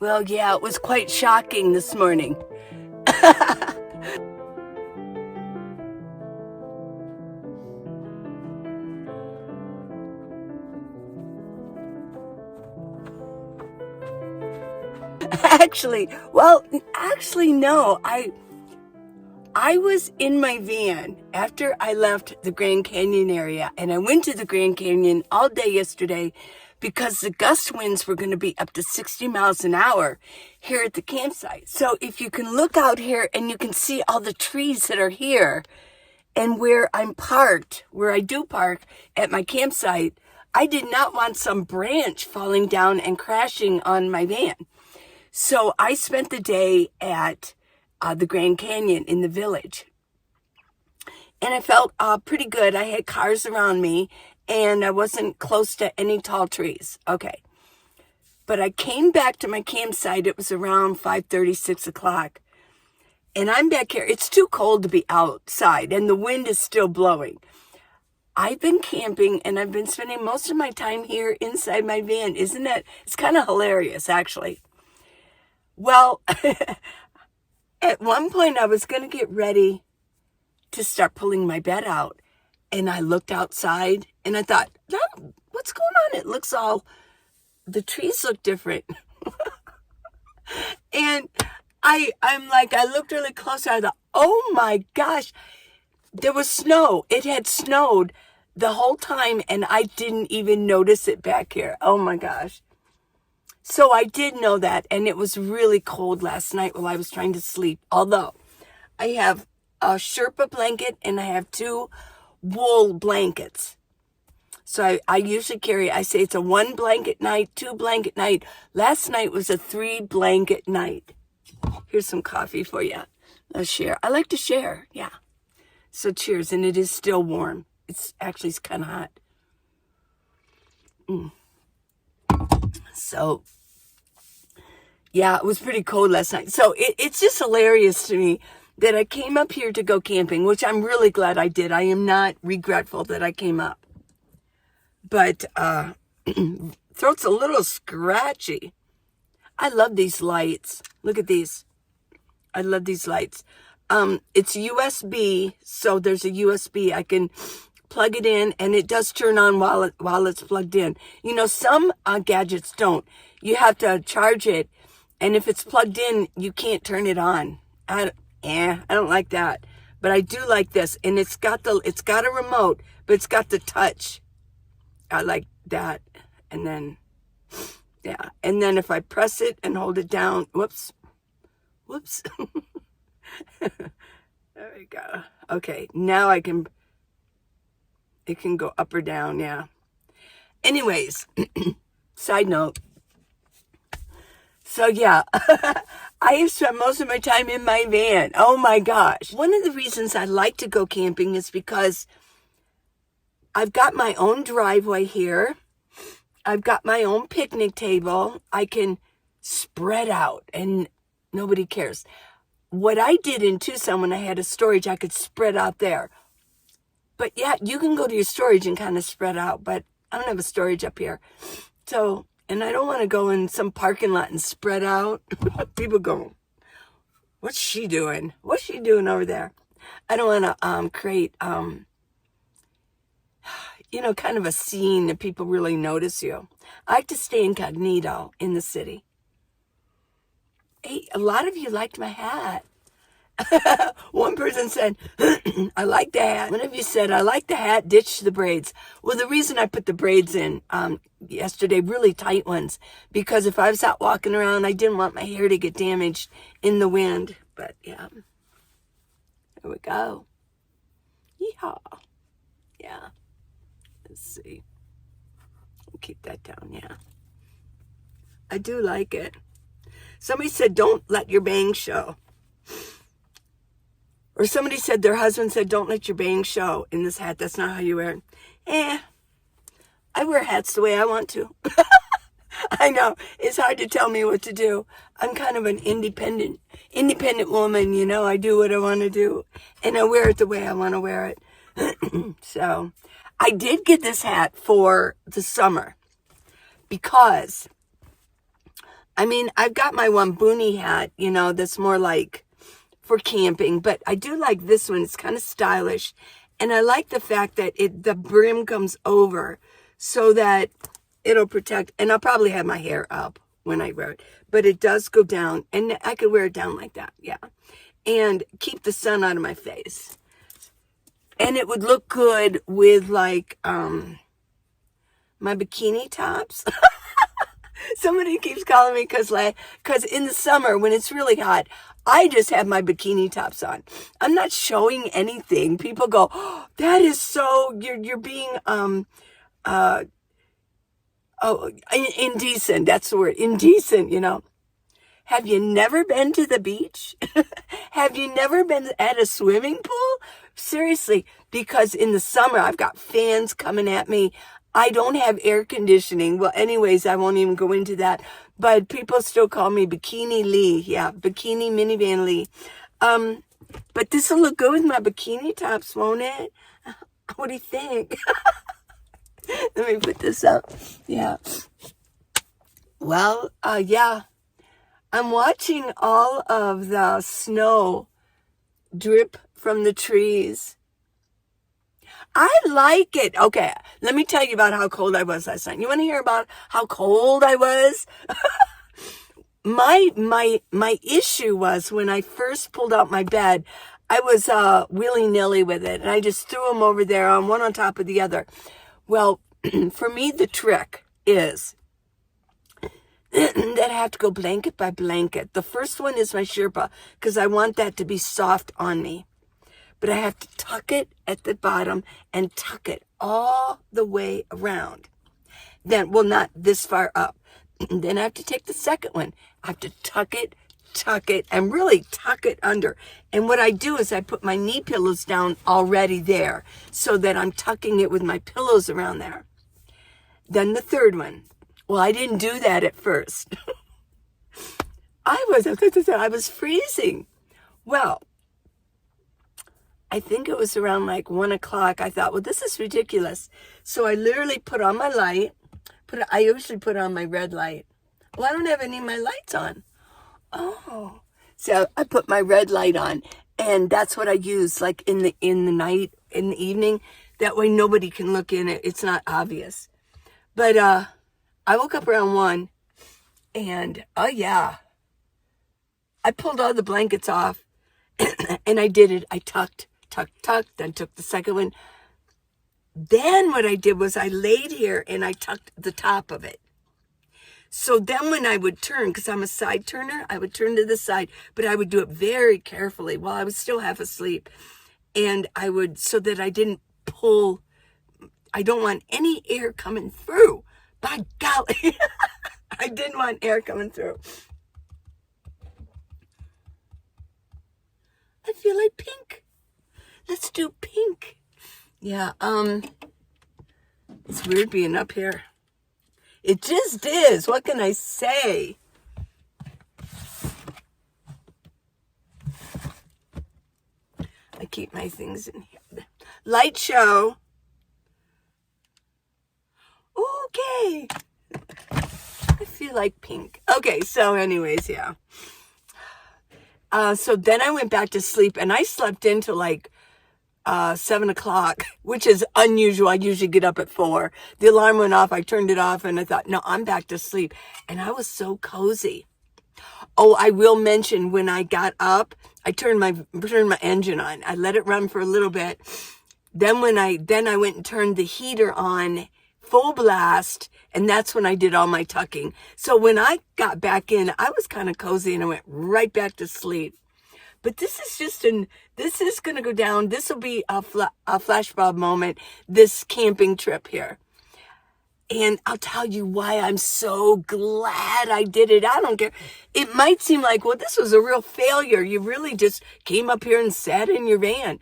Well, yeah, it was quite shocking this morning. Actually, no. I was in my van after I left the Grand Canyon area, and I went to the Grand Canyon all day yesterday because the gust winds were going to be up to 60 miles an hour here at the campsite. So if you can look out here and you can see all the trees that are here and where I'm parked, where I do park at my campsite, I did not want some branch falling down and crashing on my van. So I spent the day at the Grand Canyon in the village. And I felt pretty good. I had cars around me and I wasn't close to any tall trees. Okay. But I came back to my campsite. It was around 5:30, 6 o'clock. And I'm back here. It's too cold to be outside and the wind is still blowing. I've been camping and I've been spending most of my time here inside my van. Isn't it? It's kind of hilarious, actually. Well, at one point I was going to get ready to start pulling my bed out. And I looked outside and I thought, what's going on? It looks the trees look different. And I looked really close. I thought, oh my gosh, there was snow. It had snowed the whole time and I didn't even notice it back here. Oh my gosh. So I did know that, and it was really cold last night while I was trying to sleep. Although I have a Sherpa blanket and I have 2 wool blankets. So I usually I say it's a 1 blanket night, 2 blanket night. Last night was a 3 blanket night. Here's some coffee for you. I'll share. I like to share. Yeah. So cheers. And it is still warm. It's kind of hot. So, yeah, it was pretty cold last night. So it's just hilarious to me that I came up here to go camping, which I'm really glad I did. I am not regretful that I came up. But throat's a little scratchy. I love these lights. Look at these. I love these lights. It's USB, so there's a USB. I can plug it in, and it does turn on while it's plugged in. You know, some gadgets don't. You have to charge it, and if it's plugged in, you can't turn it on. I don't like that. But I do like this, and it's got a remote, but it's got the touch. I like that. And then, yeah. And then if I press it and hold it down, whoops. There we go. Okay, now it can go up or down, yeah. Anyways, side note. So yeah, I have spent most of my time in my van. Oh my gosh. One of the reasons I like to go camping is because I've got my own driveway here. I've got my own picnic table. I can spread out and nobody cares. What I did in Tucson when I had a storage, I could spread out there. But yeah, you can go to your storage and kind of spread out, but I don't have a storage up here. So, and I don't want to go in some parking lot and spread out. People go, what's she doing? What's she doing over there? I don't want to create, kind of a scene that people really notice you. I like to stay incognito in the city. Hey, a lot of you liked my hat. One person said, I like the hat. One of you said, I like the hat, ditch the braids. Well, the reason I put the braids in yesterday, really tight ones, because if I was out walking around, I didn't want my hair to get damaged in the wind. But yeah, there we go. Yeehaw. Yeah. Let's see. I'll keep that down, yeah. I do like it. Somebody said, don't let your bangs show. Or somebody said, their husband said, don't let your bangs show in this hat. That's not how you wear it. I wear hats the way I want to. I know. It's hard to tell me what to do. I'm kind of an independent woman, I do what I want to do. And I wear it the way I want to wear it. So, I did get this hat for the summer because I mean, I've got my one boonie hat, you know, that's more like for camping, but I do like this one. It's kind of stylish. And I like the fact that the brim comes over so that it'll protect, and I'll probably have my hair up when I wear it, but it does go down, and I could wear it down like that, yeah. And keep the sun out of my face. And it would look good with like my bikini tops. Somebody keeps calling me because in the summer when it's really hot, I just have my bikini tops on. I'm not showing anything. People go, oh, that is so, you're being indecent. That's the word, indecent, you know. Have you never been to the beach? Have you never been at a swimming pool? Seriously, because in the summer, I've got fans coming at me. I don't have air conditioning. Well, anyways, I won't even go into that. But people still call me Bikini Lee. Yeah, Bikini Minivan Lee. But this will look good with my bikini tops, won't it? What do you think? Let me put this up. Yeah. Well, yeah. I'm watching all of the snow drip from the trees. I like it. Okay, let me tell you about how cold I was last night. You want to hear about how cold I was? My issue was when I first pulled out my bed, I was willy-nilly with it, and I just threw them over there on one on top of the other. Well, for me, the trick is that I have to go blanket by blanket. The first one is my Sherpa, because I want that to be soft on me. But I have to tuck it at the bottom and tuck it all the way around. Then, well, not this far up. Then I have to take the second one. I have to tuck it, and really tuck it under. And what I do is I put my knee pillows down already there so that I'm tucking it with my pillows around there. Then the third one. Well, I didn't do that at first. I was freezing. Well, I think it was around like 1 o'clock. I thought, well, this is ridiculous. So I literally put on my light. I usually put on my red light. Well, I don't have any of my lights on. Oh, so I put my red light on, and that's what I use, like in the night, in the evening. That way nobody can look in it. It's not obvious. But I woke up around 1, and oh yeah, I pulled all the blankets off, and I did it. I tucked, then took the second one. Then what I did was I laid here and I tucked the top of it. So then when I would turn, because I'm a side turner, I would turn to the side, but I would do it very carefully while I was still half asleep. And I would, so that I didn't pull, I don't want any air coming through. By golly, I didn't want air coming through. I feel like pink. Let's do pink. Yeah, it's weird being up here. It just is. What can I say? I keep my things in here. Light show. Okay. I feel like pink. Okay, so anyways, yeah. So then I went back to sleep, and I slept into like 7 o'clock, which is unusual. I usually get up at 4. The alarm went off. I turned it off, and I thought, no, I'm back to sleep. And I was so cozy. Oh, I will mention when I got up, I turned my engine on. I let it run for a little bit. Then I went and turned the heater on full blast, and that's when I did all my tucking. So when I got back in, I was kind of cozy, and I went right back to sleep. But this is going to go down. This will be a flashbulb moment, this camping trip here. And I'll tell you why I'm so glad I did it. I don't care. It might seem like, well, this was a real failure. You really just came up here and sat in your van.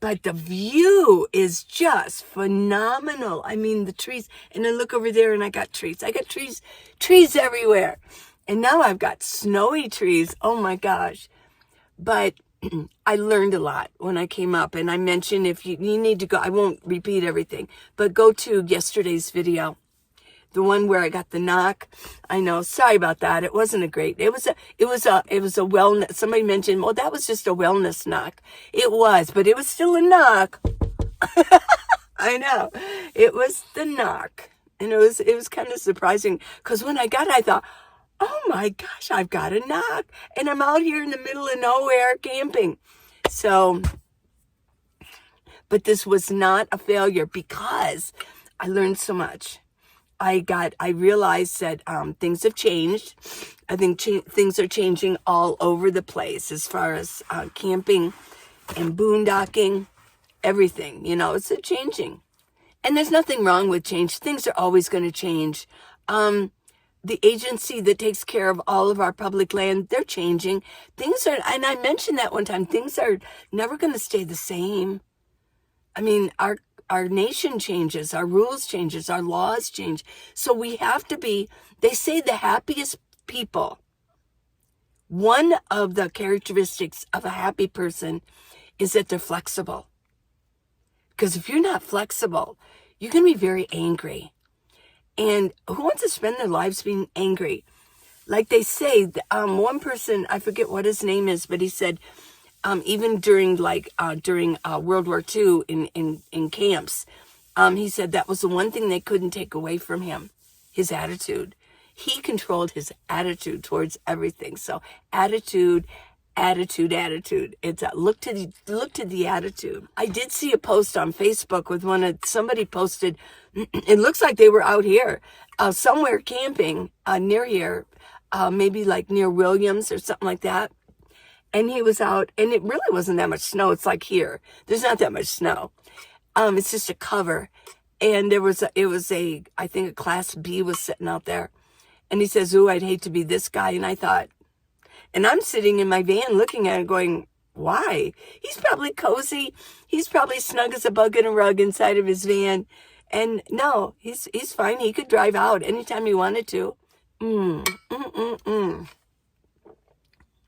But the view is just phenomenal. I mean, the trees. And then look over there, and I got trees. I got trees everywhere. And now I've got snowy trees. Oh, my gosh. But I learned a lot when I came up, and I mentioned if you need to go, I won't repeat everything, but go to yesterday's video. the one where I got the knock. I know. Sorry about that. It wasn't a great. It was a wellness. Somebody mentioned, well, that was just a wellness knock. It was, but it was still a knock. I know. It was the knock. And it was kind of surprising because when I got it, I thought, oh my gosh, I've got a knock. And I'm out here in the middle of nowhere camping. So, but this was not a failure because I learned so much. I realized that things have changed. I think things are changing all over the place as far as camping and boondocking, everything. It's changing. And there's nothing wrong with change. Things are always going to change. The agency that takes care of all of our public land, they're changing. And I mentioned that one time, things are never going to stay the same. I mean, our nation changes, our rules changes, our laws change. So we have to be, they say the happiest people, one of the characteristics of a happy person is that they're flexible. Because if you're not flexible, you're going to be very angry. And who wants to spend their lives being angry? Like they say, one person, I forget what his name is, but he said, even during World War II in camps, he said that was the one thing they couldn't take away from him, his attitude. He controlled his attitude towards everything. So attitude. It's look to the attitude. I did see a post on Facebook with somebody posted. It looks like they were out here, somewhere camping near here, maybe like near Williams or something like that. And he was out, and it really wasn't that much snow. It's like here. There's not that much snow. It's just a cover. And it was I think a Class B was sitting out there. And he says, ooh, I'd hate to be this guy. And I thought, and I'm sitting in my van looking at it going, why? He's probably cozy. He's probably snug as a bug in a rug inside of his van. And no, he's fine. He could drive out anytime he wanted to.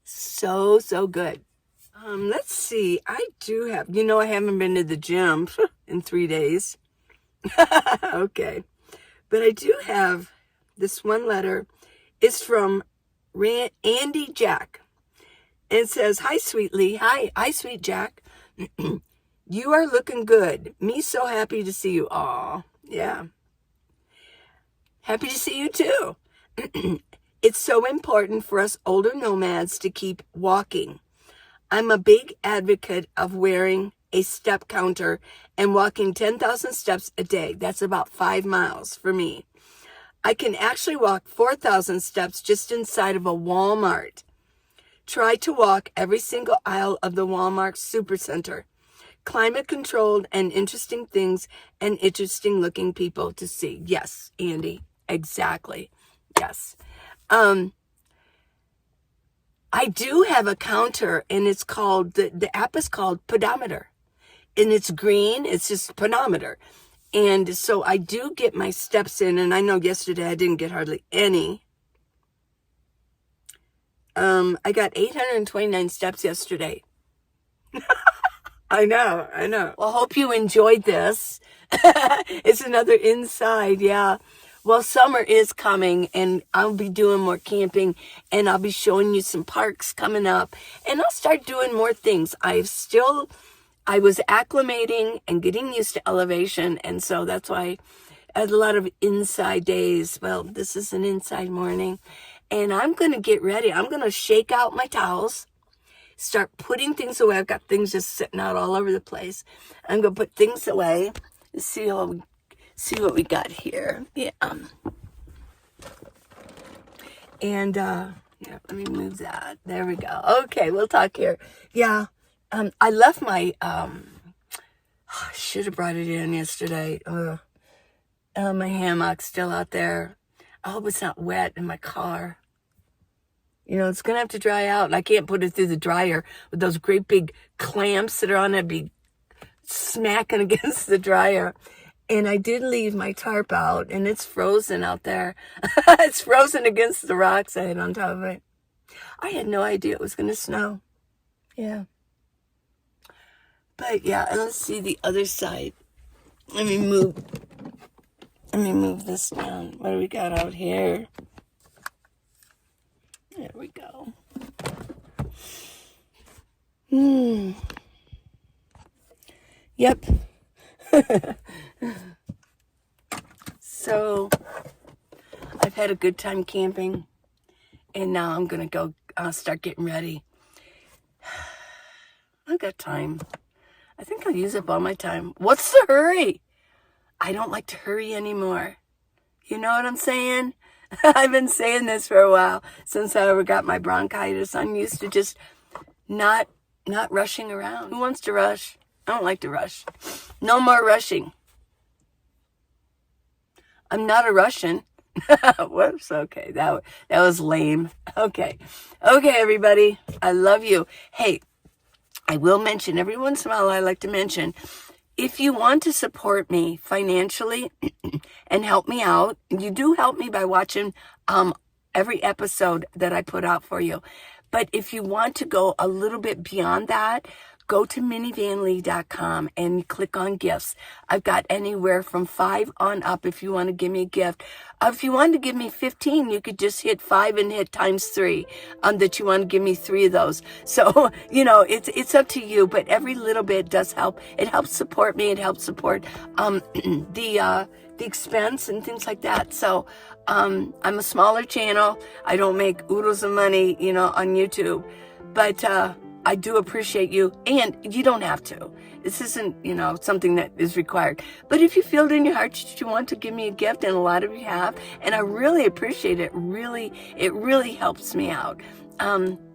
So good. Let's see. I do have, I haven't been to the gym in 3 days. Okay. But I do have this one letter. It's from Andy Jack. And it says, hi, sweetly. Hi, sweet Jack. You are looking good. Me so happy to see you. Aw, yeah. Happy to see you too. It's so important for us older nomads to keep walking. I'm a big advocate of wearing a step counter and walking 10,000 steps a day. That's about 5 miles for me. I can actually walk 4,000 steps just inside of a Walmart. Try to walk every single aisle of the Walmart Supercenter. Climate controlled and interesting things and interesting looking people to see. Yes, Andy, exactly. Yes. I do have a counter, and it's called, the app is called Pedometer. And it's green, it's just pedometer. And so I do get my steps in, and I know yesterday I didn't get hardly any. I got 829 steps yesterday. I know. Well, hope you enjoyed this. It's another inside, yeah. Well, summer is coming, and I'll be doing more camping, and I'll be showing you some parks coming up, and I'll start doing more things. I was acclimating and getting used to elevation, and so that's why I had a lot of inside days. Well, this is an inside morning, and I'm going to get ready. I'm going to shake out my towels, start putting things away. I've got things just sitting out all over the place. I'm going to put things away. See what we got here. Yeah. And let me move that. There we go. Okay, we'll talk here. Yeah. I left my I should have brought it in yesterday. My hammock's still out there. I hope it's not wet in my car. It's gonna have to dry out, and I can't put it through the dryer with those great big clamps that are on it, be smacking against the dryer. And I did leave my tarp out, and it's frozen out there. It's frozen against the rocks I had on top of it. I had no idea it was going to snow. Yeah. But yeah, and let's see the other side. Let me move Let me move this down. What do we got out here? There we go. Yep. So, I've had a good time camping, and now I'm going to go start getting ready. I've got time. I think I'll use up all my time. What's the hurry? I don't like to hurry anymore. You know what I'm saying? I've been saying this for a while, since I ever got my bronchitis. I'm used to just not rushing around. Who wants to rush? I don't like to rush. No more rushing. I'm not a Russian. Whoops, okay, that was lame. Okay, everybody, I love you. Hey, I will mention, every once in a while I like to mention, if you want to support me financially and help me out, you do help me by watching every episode that I put out for you. But if you want to go a little bit beyond that, go to minivanlee.com and click on gifts. I've got anywhere from 5 on up if you want to give me a gift. If you want to give me 15, you could just hit 5 and hit times 3 that you want to give me 3 of those. So, it's up to you, but every little bit does help. It helps support me. It helps support the expense and things like that. So I'm a smaller channel. I don't make oodles of money, on YouTube, but I do appreciate you, and you don't have to. This isn't, something that is required. But if you feel it in your heart that you want to give me a gift, and a lot of you have, and I really appreciate it. It really helps me out.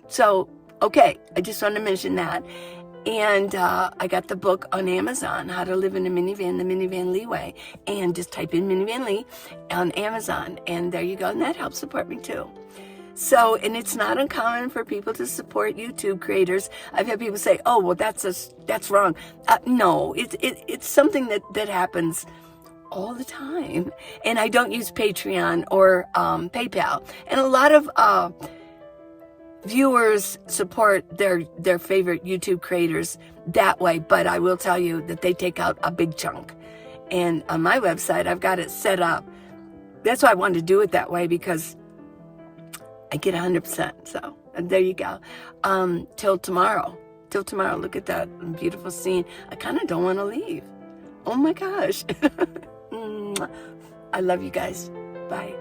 So, okay, I just wanted to mention that. And I got the book on Amazon, How to Live in a Minivan, the Minivan Lee Way. And just type in Minivan Lee on Amazon, and there you go. And that helps support me too. So, and it's not uncommon for people to support YouTube creators. I've had people say, "Oh, well, that's wrong." No, it's something that happens all the time. And I don't use Patreon or PayPal. And a lot of viewers support their favorite YouTube creators that way. But I will tell you that they take out a big chunk. And on my website, I've got it set up. That's why I wanted to do it that way, because I get 100%. So there you go. Till tomorrow. Look at that beautiful scene. I kind of don't want to leave. Oh my gosh. I love you guys. Bye.